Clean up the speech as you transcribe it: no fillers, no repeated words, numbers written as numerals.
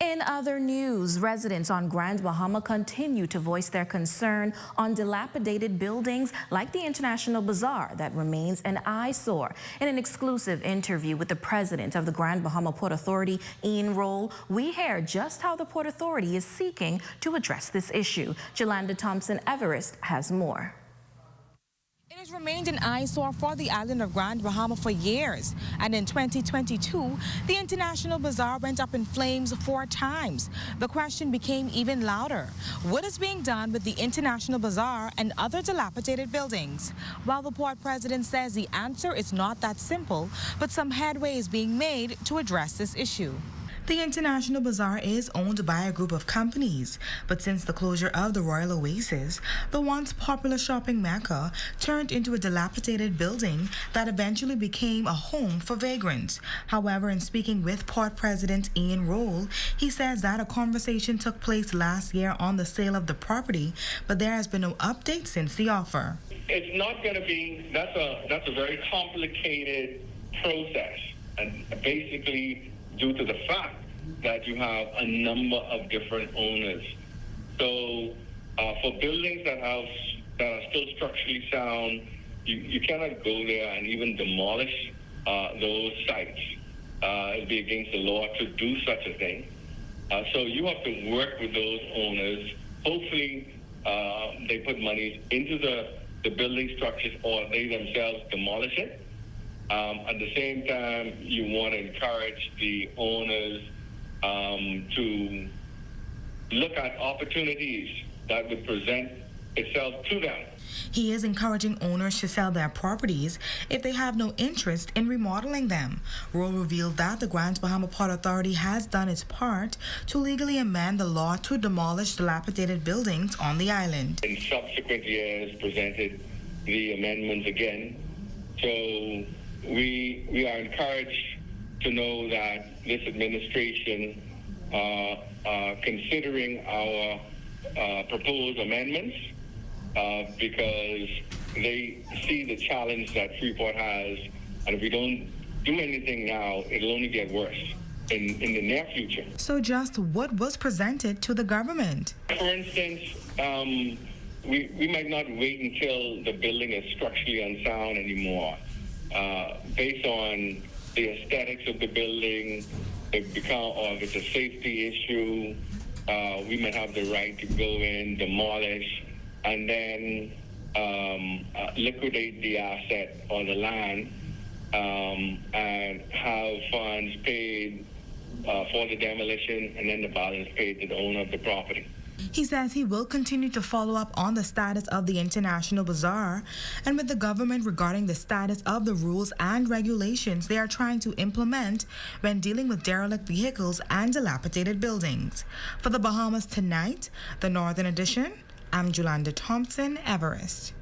In other news, residents on Grand Bahama continue to voice their concern on dilapidated buildings like the International Bazaar that remains an eyesore. In an exclusive interview with the president of the Grand Bahama Port Authority, Ian Roll, we hear just how the Port Authority is seeking to address this issue. Jolanda Thompson-Everest has more. It has remained an eyesore for the island of Grand Bahama for years. And in 2022, the International Bazaar went up in flames 4 times. The question became even louder. What is being done with the International Bazaar and other dilapidated buildings? While the port president says the answer is not that simple, but some headway is being made to address this issue. The International Bazaar is owned by a group of companies, but since the closure of the Royal Oasis, the once popular shopping mecca turned into a dilapidated building that eventually became a home for vagrants. However, in speaking with Port President Ian Roll, he says that a conversation took place last year on the sale of the property, but there has been no update since the offer. It's not going to be, that's a very complicated process, and basically due to the fact that you have a number of different owners. So for buildings that are still structurally sound, you cannot go there and even demolish those sites. It would be against the law to do such a thing. So you have to work with those owners. Hopefully they put money into the building structures, or they themselves demolish it. At the same time, you want to encourage the owners to look at opportunities that would present itself to them. He is encouraging owners to sell their properties if they have no interest in remodeling them. Roll revealed that the Grand Bahama Port Authority has done its part to legally amend the law to demolish dilapidated buildings on the island. In subsequent years, presented the amendments again. So we are encouraged to know that this administration considering our proposed amendments because they see the challenge that Freeport has, and if we don't do anything now, it'll only get worse in the near future. So just what was presented to the government? For instance, we might not wait until the building is structurally unsound anymore. Based on the aesthetics of the building, or if it's a safety issue, we might have the right to go in, demolish, and then liquidate the asset or the land and have funds paid for the demolition, and then the balance paid to the owner of the property. He says he will continue to follow up on the status of the International Bazaar and with the government regarding the status of the rules and regulations they are trying to implement when dealing with derelict vehicles and dilapidated buildings. For the Bahamas Tonight, the Northern Edition, I'm Jolanda Thompson-Everest.